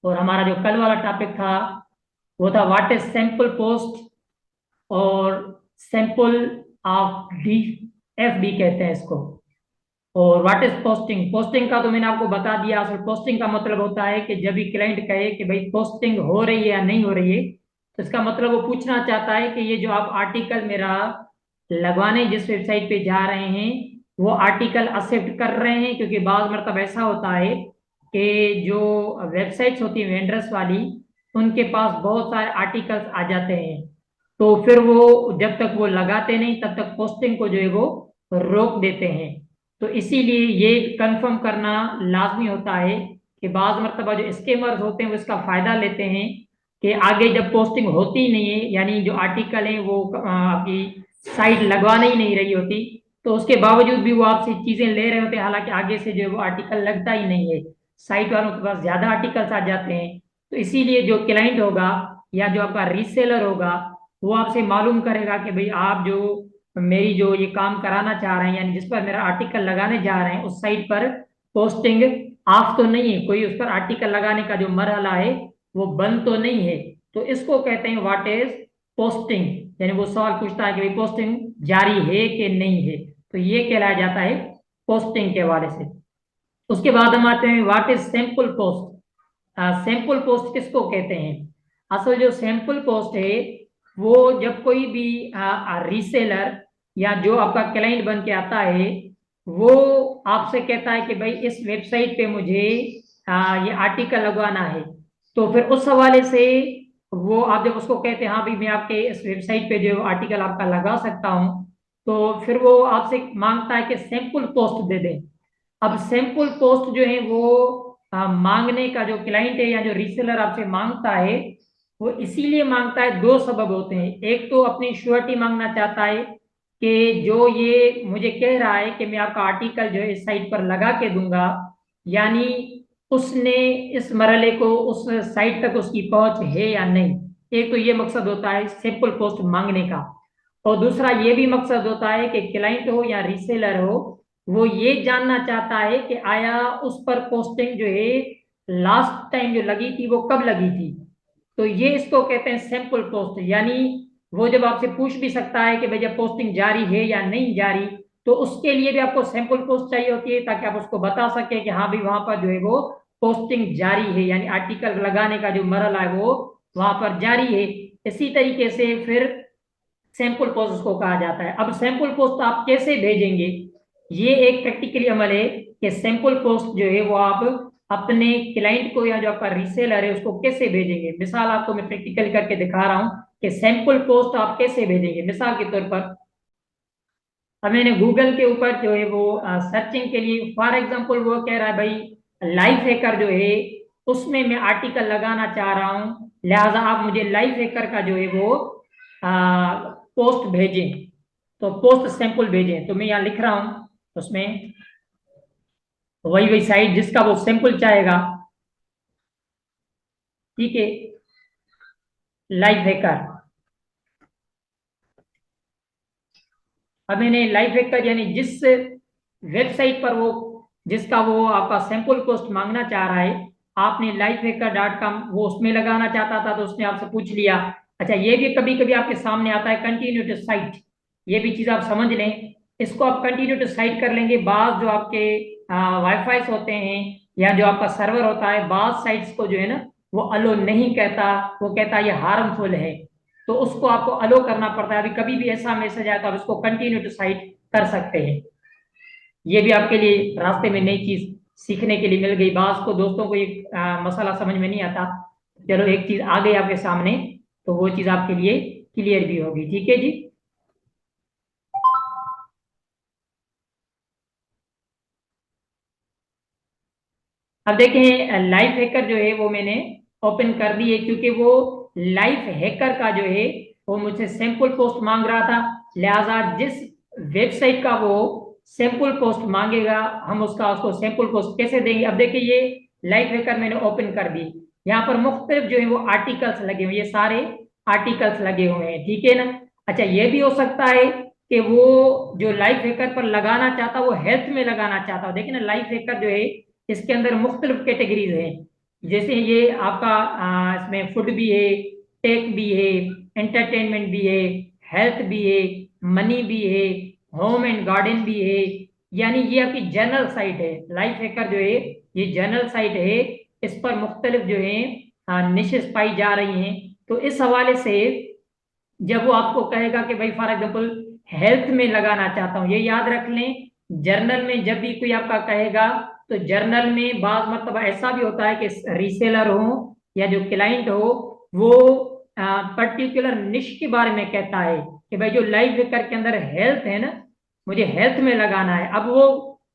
और हमारा जो कल वाला टॉपिक था वो था व्हाट इज सैंपल पोस्ट और sample of D F D कहते हैं इसको। और व्हाट इज पोस्टिंग, पोस्टिंग का तो मैंने आपको बता दिया। असल पोस्टिंग का मतलब होता है कि जब भी क्लाइंट कहे कि भाई पोस्टिंग हो रही है या नहीं हो रही है, तो इसका मतलब वो पूछना चाहता है कि ये जो आप आर्टिकल मेरा लगवाने जिस वेबसाइट पे जा रहे हैं वो आर्टिकल एक्सेप्ट कर रहे हैं। क्योंकि बाज मतलब ऐसा होता है कि जो वेबसाइट्स होती हैं वेंडर्स वाली, उनके पास बहुत सारे आर्टिकल्स आ जाते हैं। तो फिर वो जब तक वो लगाते नहीं तब तक पोस्टिंग को जो है वो रोक देते हैं। तो इसीलिए ये कंफर्म करना लाजमी होता है कि बाज मरतबा जो स्कैमर्स होते हैं वो इसका फायदा लेते हैं कि आगे जब पोस्टिंग होती ही नहीं है, यानी जो आर्टिकल है वो आपकी साइट लगवाने ही नहीं रही होती, तो उसके बावजूद भी वो आपसे चीजें ले रहे होते हैं, हालांकि आगे से जो है वो आर्टिकल लगता ही नहीं है। साइट वालों के पास ज्यादा आर्टिकल्स आ जाते हैं। तो इसीलिए जो क्लाइंट होगा या जो आपका रीसेलर होगा वो आपसे मालूम करेगा कि भाई आप जो मेरी जो ये काम कराना चाह रहे हैं, यानी जिस पर मेरा आर्टिकल लगाने जा रहे हैं, उस साइट पर पोस्टिंग ऑफ तो नहीं है, कोई उस पर आर्टिकल लगाने का जो मरहला है वो बंद तो नहीं है। तो इसको कहते हैं व्हाट इज पोस्टिंग। यानी वो सवाल पूछता है कि भाई पोस्टिंग जारी है कि नहीं है। तो ये कहलाया जाता है पोस्टिंग के हवाले से। उसके बाद हम आते हैं what is sample post. Sample post किसको कहते हैं? असल जो सैंपल पोस्ट है वो जब कोई भी रीसेलर या जो आपका क्लाइंट बन के आता है वो आपसे कहता है कि भाई इस वेबसाइट पे मुझे ये आर्टिकल लगवाना है, तो फिर उस हवाले से वो आप जब उसको कहते हैं हाँ भाई मैं आपके इस वेबसाइट पे जो आर्टिकल आपका लगा सकता हूँ, तो फिर वो आपसे मांगता है कि सैंपल पोस्ट दे दें। अब सैंपल पोस्ट जो है वो मांगने का जो क्लाइंट है या जो रीसेलर आपसे मांगता है वो इसीलिए मांगता है, दो सबब होते हैं। एक तो अपनी श्योरिटी मांगना चाहता है कि जो ये मुझे कह रहा है कि मैं आपका आर्टिकल जो है इस साइट पर लगा के दूंगा, यानी उसने इस मरहले को उस साइट तक उसकी पहुंच है या नहीं। एक तो ये मकसद होता है सैंपल पोस्ट मांगने का। और दूसरा ये भी मकसद होता है कि क्लाइंट हो या रीसेलर हो वो ये जानना चाहता है कि आया उस पर पोस्टिंग जो है लास्ट टाइम जो लगी थी वो कब लगी थी। तो ये इसको कहते हैं सैंपल पोस्ट। यानी वो जब आपसे पूछ भी सकता है कि भाई जब पोस्टिंग जारी है या नहीं जारी, तो उसके लिए भी आपको सैंपल पोस्ट चाहिए होती है ताकि आप उसको बता सके कि हाँ भाई वहां पर जो है वो पोस्टिंग जारी है, यानी आर्टिकल लगाने का जो मरहला है वो वहां पर जारी है। इसी तरीके से फिर सैंपल पोस्ट उसको कहा जाता है। अब सैंपल पोस्ट आप कैसे भेजेंगे, ये एक प्रैक्टिकली अमल है कि सैंपल पोस्ट जो है वो आप अपने क्लाइंट को या जो आपका रीसेलर है उसको कैसे भेजेंगे। मिसाल आपको मैं प्रैक्टिकल करके दिखा रहा हूँ कि सैंपल पोस्ट आप कैसे भेजेंगे। मिसाल के तौर पर अब मैंने गूगल के ऊपर जो है वो सर्चिंग के लिए फॉर एग्जांपल वो कह रहा है भाई लाइफ हैकर जो है उसमें मैं आर्टिकल लगाना चाह रहा हूँ, लिहाजा आप मुझे लाइफ हैकर का जो है वो पोस्ट भेजें। तो पोस्ट सैंपल भेजें, तो मैं यहाँ लिख रहा हूँ उसमें वही वही साइट जिसका वो सैंपल चाहेगा। ठीक है, लाइफ हैकर। अब मैंने लाइफ हैकर यानी जिस वेबसाइट पर वो जिसका वो आपका सैंपल पोस्ट मांगना चाह रहा है, आपने लाइफ हैकर डॉट कॉम वो उसमें लगाना चाहता था तो उसने आपसे पूछ लिया। अच्छा, ये भी कभी कभी आपके सामने आता है कंटिन्यू टू साइट। ये भी चीज आप समझ लें, इसको आप कंटिन्यू टू साइट कर लेंगे। बाज जो आपके वाईफाई होते हैं या जो आपका सर्वर होता है, बाज साइट्स को जो है ना वो अलो नहीं कहता, वो कहता है ये हार्मफुल है। तो उसको आपको अलो करना पड़ता है। अभी कभी भी ऐसा मैसेज आया तो आप इसको कंटिन्यू टू साइट कर सकते हैं। ये भी आपके लिए रास्ते में नई चीज सीखने के लिए मिल गई। बास को दोस्तों को ये मसाला समझ में नहीं आता, चलो एक चीज आ गई आपके सामने तो वो चीज आपके लिए क्लियर भी होगी। ठीक है जी। अब देखें लाइफ हैकर जो है वो मैंने ओपन कर दी है, क्योंकि वो लाइफ हैकर का जो है वो मुझसे सैंपल पोस्ट मांग रहा था। लिहाजा जिस वेबसाइट का वो सैंपल पोस्ट मांगेगा हम उसको सैंपल पोस्ट कैसे देंगे। अब देखिए ये लाइफ हैकर मैंने ओपन कर दी, यहाँ पर मुख्तलिफ जो है वो आर्टिकल्स लगे हुए, ये सारे आर्टिकल्स लगे हुए हैं। ठीक है ना। अच्छा, ये भी हो सकता है कि वो जो लाइफ हैकर पर लगाना चाहता वो हेल्थ में लगाना चाहता हो। देखिए ना, लाइफ हैकर जो है इसके अंदर मुख्तलिफ कैटेगरीज हैं। जैसे ये आपका इसमें फूड भी है, टेक भी है, एंटरटेनमेंट भी है, हेल्थ भी है, मनी भी है, होम एंड गार्डन भी है। यानी ये आपकी जनरल साइट है। लाइफ हैकर जो है ये जनरल साइट है। इस पर मुख्तलिफ जो है निशेस पाई जा रही हैं। तो इस हवाले से जब वो आपको कहेगा कि भाई फॉर एग्जाम्पल हेल्थ में लगाना चाहता हूँ, ये याद रख लें, जर्नल में जब भी कोई आपका कहेगा तो जर्नल में बाज मतलब ऐसा भी होता है कि रीसेलर हो या जो क्लाइंट हो वो पर्टिकुलर निश के बारे में कहता है कि भाई जो लाइफ वेकर के अंदर हेल्थ है ना, मुझे हेल्थ में लगाना है। अब वो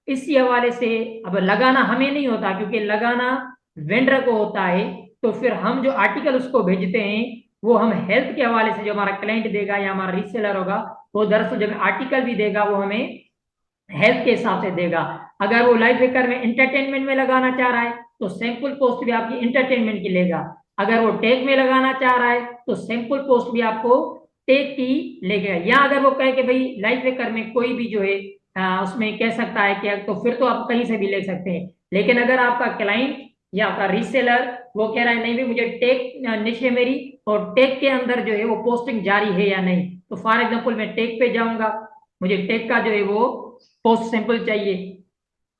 इसी हवाले से, अब लगाना हमें नहीं होता क्योंकि लगाना वेंडर को होता है। तो फिर हम जो आर्टिकल उसको भेजते हैं वो हम हेल्थ के हवाले से, जो हमारा क्लाइंट देगा या हमारा रीसेलर होगा, वो दरअसल जब आर्टिकल भी देगा वो हमें हेल्थ के हिसाब से देगा। अगर वो लाइफ हैकर में एंटरटेनमेंट में लगाना चाह रहा है तो सैंपल पोस्ट भी आपकी एंटरटेनमेंट की लेगा। अगर वो टेक में लगाना चाह रहा है तो सैंपल पोस्ट भी आपको टेक की लेगा। या अगर वो कहे कि भाई लाइफ हैकर में कोई भी जो है उसमें कह सकता है कि तो फिर तो आप कहीं से भी ले सकते हैं। लेकिन अगर आपका क्लाइंट या आपका रीसेलर वो कह रहा है नहीं भाई मुझे टेक निश है मेरी, और टेक के अंदर जो है वो पोस्टिंग जारी है या नहीं, तो फॉर एग्जाम्पल मैं टेक पे जाऊंगा, मुझे टेक का जो है वो पोस्ट सैंपल चाहिए।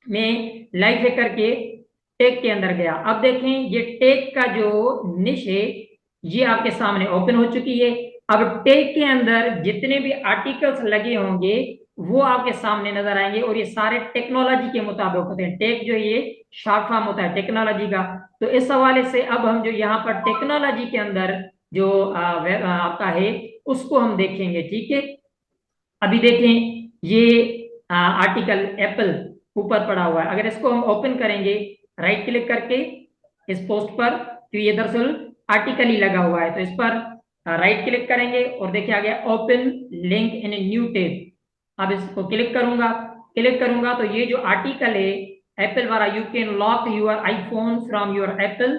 मैं लाइफ हैकर के टेक के अंदर गया। अब देखें ये टेक का जो निश है ये आपके सामने ओपन हो चुकी है। अब टेक के अंदर जितने भी आर्टिकल्स लगे होंगे वो आपके सामने नजर आएंगे, और ये सारे टेक्नोलॉजी के मुताबिक होते हैं। टेक जो है ये शॉर्ट फॉर्म होता है टेक्नोलॉजी का। तो इस हवाले से अब हम जो यहाँ पर टेक्नोलॉजी के अंदर जो आपका है उसको हम देखेंगे, ठीक है। अभी देखें ये आर्टिकल एप्पल ऊपर पड़ा हुआ है। अगर इसको हम ओपन करेंगे राइट क्लिक करके इस पोस्ट पर, तो ये दरअसल आर्टिकल ही लगा हुआ है। तो इस पर राइट क्लिक करेंगे और देखिए आ गया open link in a new tab. अब इसको क्लिक करूंगा तो ये जो आर्टिकल है एप्पल वाला, you can lock your iPhone from your Apple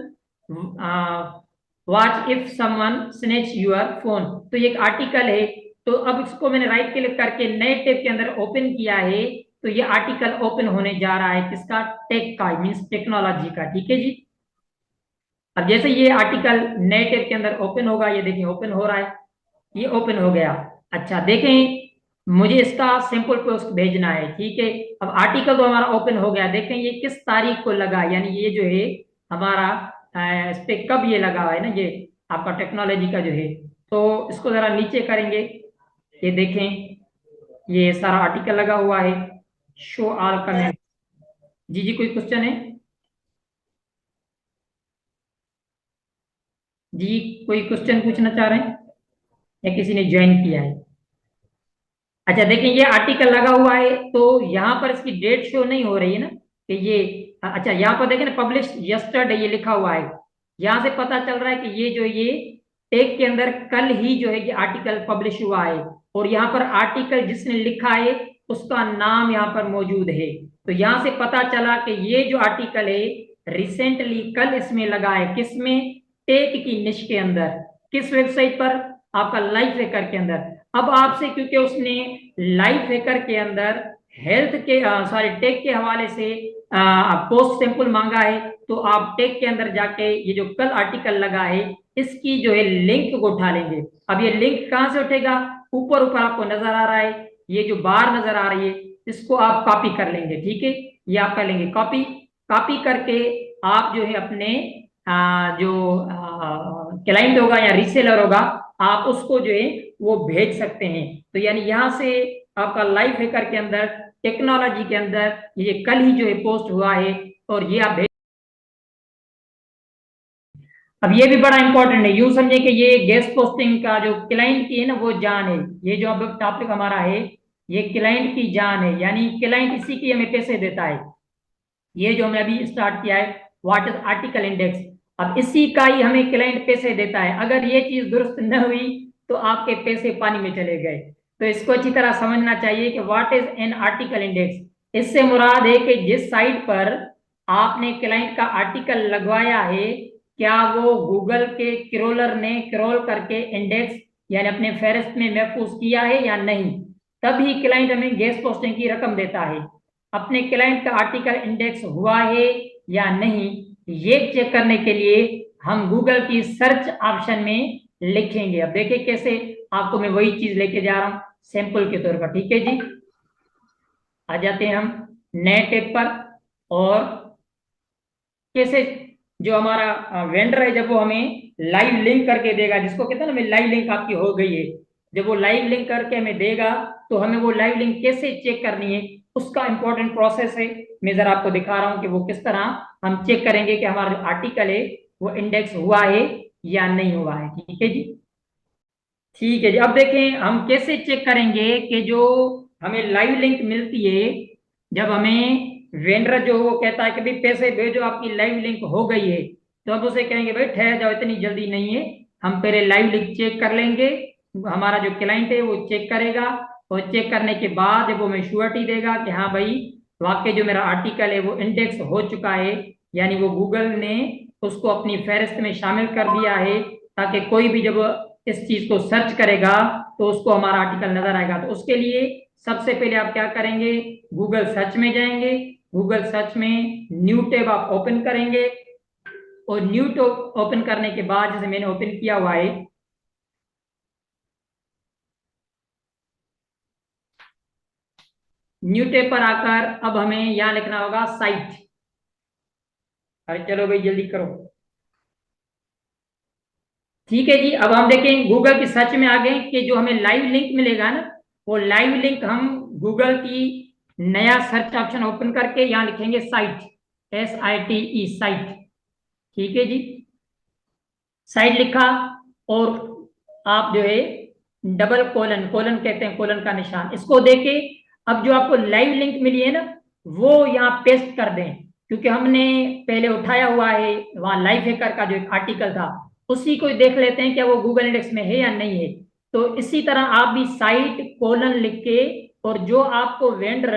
watch if someone snatch your phone, तो ये एक आर्टिकल है। तो अब इसको मैंने राइट क्लिक करके नए टैब के अंदर ओपन किया है, तो ये आर्टिकल ओपन होने जा रहा है किसका, टेक का, मींस टेक्नोलॉजी का, ठीक है जी। अब जैसे ये आर्टिकल नए टैब के अंदर ओपन होगा, ये देखिए ओपन हो रहा है, ये ओपन हो गया। अच्छा देखें मुझे इसका सैंपल पोस्ट भेजना है, ठीक है। अब आर्टिकल तो हमारा ओपन हो गया, देखें ये किस तारीख को लगा, यानी ये जो है हमारा इस पे कब ये लगा है ना, ये आपका टेक्नोलॉजी का जो है। तो इसको जरा नीचे करेंगे, ये देखें ये सारा आर्टिकल लगा हुआ है। Show all comment. जी जी कोई क्वेश्चन है जी, कोई क्वेश्चन पूछना चाह रहे हैं या किसी ने ज्वाइन किया है? अच्छा देखें ये आर्टिकल लगा हुआ है, तो यहाँ पर इसकी डेट शो नहीं हो रही है ना कि ये, अच्छा यहाँ पर देखें ना पब्लिश यस्टरडे ये लिखा हुआ है। यहाँ से पता चल रहा है कि ये जो ये टेक के अंदर कल ही जो है ये आर्टिकल पब्लिश हुआ है, और यहाँ पर आर्टिकल जिसने लिखा है उसका नाम यहाँ पर मौजूद है। तो यहाँ से पता चला कि ये जो आर्टिकल है रिसेंटली कल इसमें लगा है, किसमें, टेक की निश के अंदर। किस वेबसाइट पर, आपका लाइफ हैकर के अंदर। अब आपसे क्योंकि उसने लाइफ हैकर के अंदर हेल्थ के सॉरी टेक के हवाले से पोस्ट सैंपल मांगा है, तो आप टेक के अंदर जाके ये जो कल आर्टिकल लगा है इसकी जो है लिंक को उठा लेंगे। अब ये लिंक कहाँ से उठेगा, ऊपर ऊपर आपको नजर आ रहा है, ये जो बार नजर आ रही है इसको आप कॉपी कर लेंगे, ठीक है। ये आप कर लेंगे कॉपी, कॉपी करके आप जो है अपने जो क्लाइंट होगा या रीसेलर होगा आप उसको जो है वो भेज सकते हैं। तो यानी यहाँ से आपका लाइफ हैकर के अंदर टेक्नोलॉजी के अंदर ये कल ही जो है पोस्ट हुआ है, और ये आप भेज। अब ये भी बड़ा इंपॉर्टेंट है, यूं समझे कि ये गेस्ट पोस्टिंग का जो क्लाइंट की है ना वो जान है। ये जो अब टॉपिक हमारा है ये क्लाइंट की जान है, यानी क्लाइंट इसी की हमें पैसे देता है। ये जो हमने अभी स्टार्ट किया है व्हाट इज आर्टिकल इंडेक्स, अब इसी का ही हमें क्लाइंट पैसे देता है। अगर ये चीज दुरुस्त न हुई तो आपके पैसे पानी में चले गए। तो इसको अच्छी तरह समझना चाहिए कि what is an article index. इससे मुराद है कि जिस साइट पर आपने क्लाइंट का आर्टिकल लगवाया है क्या वो गूगल के क्रोलर ने क्रोल करके इंडेक्स यानी अपने फेहरिस्त में महफूज किया है या नहीं, तभी क्लाइंट हमें गेस्ट पोस्टिंग की रकम देता है। अपने क्लाइंट का आर्टिकल इंडेक्स हुआ है या नहीं, ये चेक करने के लिए हम गूगल की सर्च ऑप्शन में लिखेंगे। अब देखिए कैसे, आपको मैं वही चीज लेके जा रहा हूं सैंपल के तौर पर। ठीक है जी, आ जाते हैं हम नए टैब पर। और कैसे जो हमारा वेंडर है, जब वो हमें लाइव लिंक करके देगा, जिसको कहते हैं ना, हमें लाइव लिंक आपकी हो गई है, जब वो लाइव लिंक करके हमें देगा तो हमें वो लाइव लिंक कैसे चेक करनी है, उसका इंपॉर्टेंट प्रोसेस है। मैं जरा आपको दिखा रहा हूं कि वो किस तरह हम चेक करेंगे कि हमारा जो आर्टिकल है वो इंडेक्स हुआ है या नहीं हुआ है। ठीक है जी, ठीक है जी। अब देखें हम कैसे चेक करेंगे कि जो हमें लाइव लिंक मिलती है, जब हमें वेंडर जो वो कहता है कि भाई पैसे भेजो, आपकी लाइव लिंक हो गई है, तो हम उसे कहेंगे भाई ठहर जाओ, इतनी जल्दी नहीं है, हम पहले लाइव लिंक चेक कर लेंगे। हमारा जो क्लाइंट है वो चेक करेगा, और चेक करने के बाद जब वो हमें श्योरिटी देगा कि हाँ भाई वाकई जो मेरा आर्टिकल है वो इंडेक्स हो चुका है, यानी वो गूगल ने उसको अपनी फहरिस्त में शामिल कर दिया है, ताकि कोई भी जब इस चीज को सर्च करेगा तो उसको हमारा आर्टिकल नजर आएगा। तो उसके लिए सबसे पहले आप क्या करेंगे, गूगल सर्च में जाएंगे, गूगल सर्च में न्यू टैब आप ओपन करेंगे, और न्यू टैब ओपन करने के बाद, जैसे मैंने ओपन किया हुआ है, न्यू टैब पर आकर अब हमें यहां लिखना होगा साइट। अरे चलो भाई जल्दी करो। ठीक है जी, अब हम देखें गूगल की सर्च में आ गए कि जो हमें लाइव लिंक मिलेगा ना, वो लाइव लिंक हम गूगल की नया सर्च ऑप्शन ओपन करके यहाँ लिखेंगे साइट, SITE साइट। ठीक है जी, साइट लिखा, और आप जो है डबल कोलन, कोलन कहते हैं कोलन का निशान, इसको देके अब जो आपको लाइव लिंक मिली है ना, वो यहाँ पेस्ट कर दें, क्योंकि हमने पहले उठाया हुआ है वहाँ लाइव हैकर का जो एक आर्टिकल था, उसी को देख लेते हैं क्या वो गूगल इंडेक्स में है या नहीं है। तो इसी तरह आप भी साइट कोलन लिख के, और जो आपको वेंडर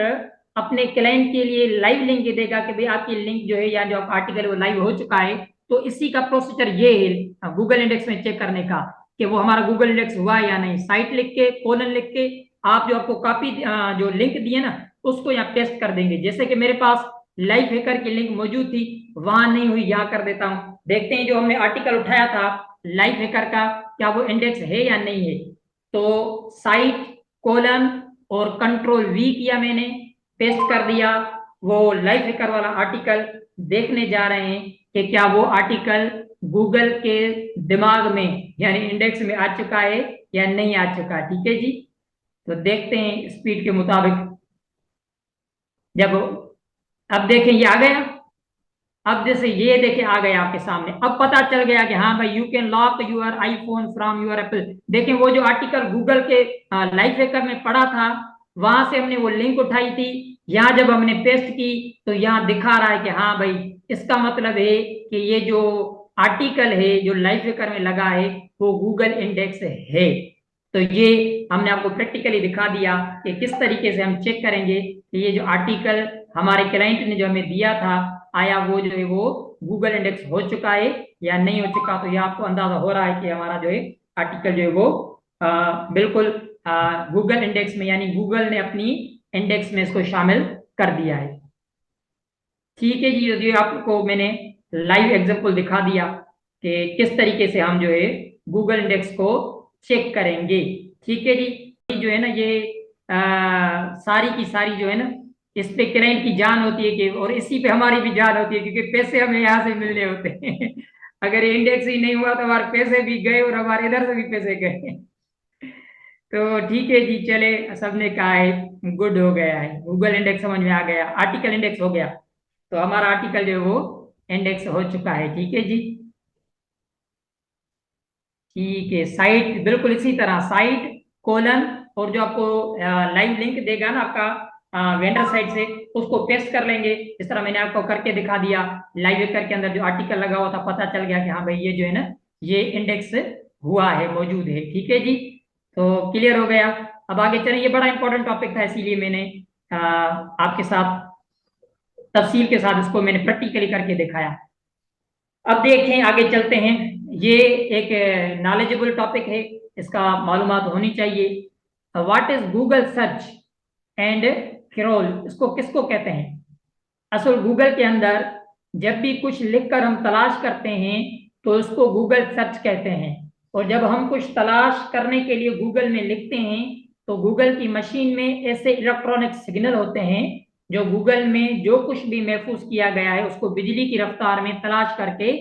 अपने क्लाइंट के लिए लाइव लिंक देगा कि भाई आपकी लिंक जो है या जो आपका आर्टिकल है वो लाइव हो चुका है, तो इसी का प्रोसीजर ये है गूगल इंडेक्स में चेक करने का कि वो हमारा गूगल इंडेक्स हुआ है या नहीं। साइट लिख के कोलन लिख के आप जो आपको कॉपी जो लिंक दिए ना उसको यहाँ पेस्ट कर देंगे। जैसे कि मेरे पास लाइव हैकर की लिंक मौजूद थी, वहां नहीं हुई, यहाँ कर देता हूँ। देखते हैं जो हमने आर्टिकल उठाया था लाइव हैकर का, क्या वो इंडेक्स है या नहीं है। तो साइट कोलन और कंट्रोल V किया मैंने, पेस्ट कर दिया, वो लाइव हैकर वाला आर्टिकल देखने जा रहे हैं कि क्या वो आर्टिकल गूगल के दिमाग में यानी इंडेक्स में आ चुका है या नहीं आ चुका। ठीक है जी, तो देखते हैं स्पीड के मुताबिक। जब अब देखें ये आ गया, अब जैसे ये देखें आ गया आपके सामने, अब पता चल गया कि हाँ भाई you can lock your iPhone from your Apple. देखें वो जो आर्टिकल गूगल के लाइफ हैकर में पढ़ा था, वहां से हमने वो लिंक उठाई थी, यहाँ जब हमने पेस्ट की तो यहाँ दिखा रहा है कि हाँ भाई इसका मतलब है कि ये जो आर्टिकल है जो लाइफ हैकर में लगा है वो गूगल इंडेक्स है। तो ये हमने आपको प्रैक्टिकली दिखा दिया कि किस तरीके से हम चेक करेंगे कि ये जो आर्टिकल हमारे क्लाइंट ने जो हमें दिया था, आया वो जो है वो गूगल इंडेक्स हो चुका है या नहीं हो चुका। तो ये आपको अंदाजा हो रहा है कि हमारा जो है आर्टिकल जो है वो बिल्कुल गूगल इंडेक्स में, यानी गूगल ने अपनी इंडेक्स में इसको शामिल कर दिया है। ठीक है जी, जो आपको मैंने लाइव एग्जांपल दिखा दिया कि किस तरीके से हम जो है गूगल इंडेक्स को चेक करेंगे। ठीक है जी, जो है ना ये सारी की सारी जो है ना, इस पे क्लाइंट की जान होती है कि, और इसी पे हमारी भी जान होती है, क्योंकि पैसे हमें यहाँ से मिलने होते हैं अगर इंडेक्स ही नहीं हुआ तो हमारे पैसे भी गए और हमारे इधर से भी पैसे गए तो ठीक है जी, चले सबने कहा है गुड हो गया है, गूगल इंडेक्स समझ में आ गया, आर्टिकल इंडेक्स हो गया, तो हमारा आर्टिकल जो है वो इंडेक्स हो चुका है। ठीक है जी, ठीक है, साइट बिल्कुल इसी तरह साइट कोलन, और जो आपको लाइव लिंक देगा ना आपका वेंडर साइट से, उसको पेस्ट कर लेंगे। इस तरह मैंने आपको करके दिखा दिया, लाइव वेकर के अंदर जो आर्टिकल लगा हुआ था पता चल गया कि हाँ भाई ये जो है ना ये इंडेक्स हुआ है, मौजूद है। ठीक है जी, तो क्लियर हो गया। अब आगे चलें, ये बड़ा इंपॉर्टेंट टॉपिक था इसीलिए मैंने आपके साथ तफसील के साथ इसको मैंने प्रैक्टिकली करके दिखाया। अब देखें आगे चलते हैं, ये एक नॉलेजेबल टॉपिक है, इसका मालूमात होनी चाहिए। What is Google search and crawl, इसको किसको कहते हैं। असल गूगल के अंदर जब भी कुछ लिखकर हम तलाश करते हैं तो उसको गूगल सर्च कहते हैं। और जब हम कुछ तलाश करने के लिए गूगल में लिखते हैं तो गूगल की मशीन में ऐसे इलेक्ट्रॉनिक सिग्नल होते हैं जो गूगल में जो कुछ भी महफूज किया गया है उसको बिजली की रफ्तार में तलाश करके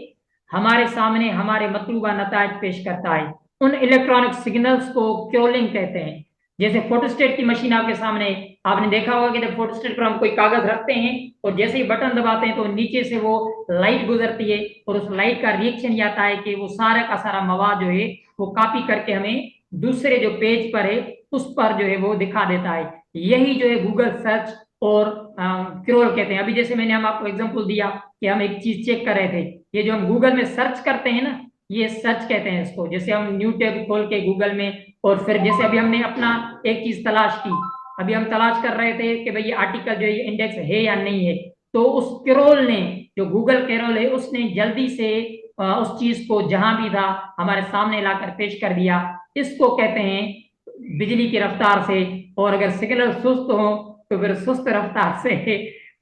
हमारे सामने हमारे मतलूबा नतायज पेश करता है। उन इलेक्ट्रॉनिक सिग्नल्स को क्रोलिंग कहते हैं। जैसे फोटोस्टेट की मशीन आपके सामने, आपने देखा होगा कि जब फोटोस्टेट पर हम कोई कागज रखते हैं और जैसे ही बटन दबाते हैं तो नीचे से वो लाइट गुजरती है और उस लाइट का रिएक्शन ये आता है कि वो सारा का सारा मवाद जो है वो कॉपी करके हमें दूसरे जो पेज पर है उस पर जो है वो दिखा देता है। यही जो है गूगल सर्च और क्रोल कहते हैं। अभी जैसे मैंने हम आपको एग्जांपल दिया कि हम एक चीज चेक कर रहे थे, ये जो हम गूगल में सर्च करते हैं ना, ये सर्च कहते हैं इसको। जैसे हम न्यू टैब खोल के गूगल में, और फिर जैसे अभी हमने अपना एक चीज तलाश की, अभी हम तलाश कर रहे थे कि भाई ये आर्टिकल जो है इंडेक्स है या नहीं है, तो उस कैरोल ने, जो गूगल कैरोल है, उसने जल्दी से उस चीज को जहां भी था हमारे सामने लाकर पेश कर दिया। इसको कहते हैं बिजली की रफ्तार से। और अगर सिग्नल सुस्त हो तो फिर सुस्त रफ्तार से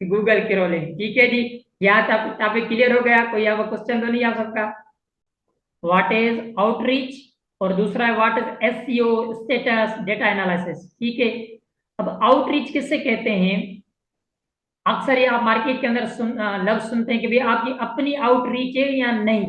गूगल कैरोलिंग। ठीक है जी, यहाँ तक टॉपिक क्लियर हो गया? कोई अब क्वेश्चन तो नहीं आ सकता? व्हाट इज आउटरीच और दूसरा है what is SEO, status data analysis. ठीक है, अब आउटरीच किससे कहते हैं? अक्सर ये आप मार्केट के अंदर लफ्ज सुनते हैं कि भाई आपकी अपनी आउटरीच है या नहीं।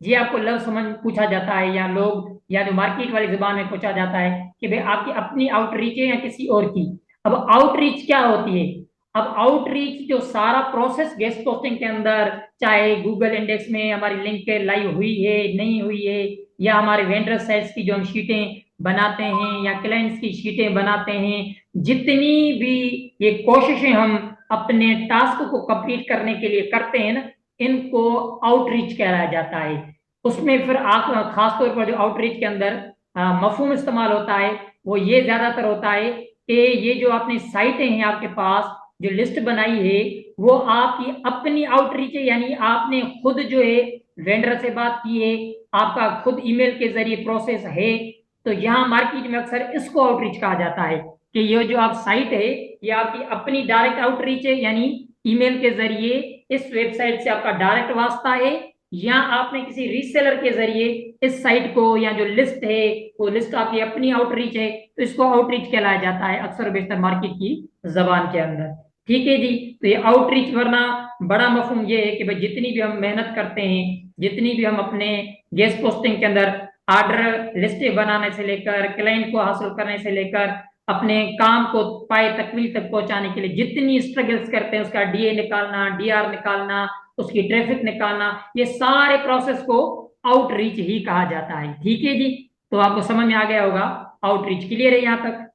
ये आपको लफ्ज समझ पूछा जाता है, या लोग, या जो मार्केट वाली जुबान में पूछा जाता है कि भाई आपकी अपनी आउटरीच है या किसी और की। अब आउटरीच क्या होती है? अब आउटरीच जो सारा प्रोसेस गेस्ट पोस्टिंग के अंदर, चाहे गूगल इंडेक्स में हमारी लिंक लाइव हुई है नहीं हुई है, या हमारे वेंडर साइट्स की जो हम शीटें बनाते हैं या क्लाइंट्स की शीटें बनाते हैं, जितनी भी ये कोशिशें हम अपने टास्क को कंप्लीट करने के लिए करते हैं ना, इनको आउटरीच कहलाया जाता है। उसमें फिर खास तौर पर जो आउटरीच के अंदर मफहूम इस्तेमाल होता है वो ये ज्यादातर होता है कि ये जो अपनी साइटें हैं आपके पास, जो लिस्ट बनाई है, वो आपकी अपनी आउटरीच है, यानी आपने खुद जो है वेंडर से बात की है, आपका खुद ईमेल के जरिए प्रोसेस है। तो यहाँ मार्केट में अक्सर इसको आउटरीच कहा जाता है कि ये जो आप साइट है ये आपकी अपनी डायरेक्ट आउटरीच है, यानी ईमेल के जरिए इस वेबसाइट से आपका डायरेक्ट वास्ता है, या आपने किसी रीसेलर के जरिए इस साइट को, या जो लिस्ट है वो लिस्ट आपकी अपनी आउटरीच है, तो इसको आउटरीच कहलाया जाता है अक्सर बेशतर मार्केट की जबान के अंदर। ठीक है जी, तो ये आउटरीच, वरना बड़ा मफहूम ये है कि भाई जितनी भी हम मेहनत करते हैं, जितनी भी हम अपने गेस्ट पोस्टिंग के अंदर ऑर्डर लिस्टें बनाने से लेकर, क्लाइंट को हासिल करने से लेकर, अपने काम को पाए तकमील तक पहुंचाने के लिए जितनी स्ट्रगल्स करते हैं, उसका डीए निकालना, डीआर निकालना, उसकी ट्रैफिक निकालना, ये सारे प्रोसेस को आउटरीच ही कहा जाता है। ठीक है जी, तो आपको समझ में आ गया होगा। आउटरीच क्लियर है यहाँ तक?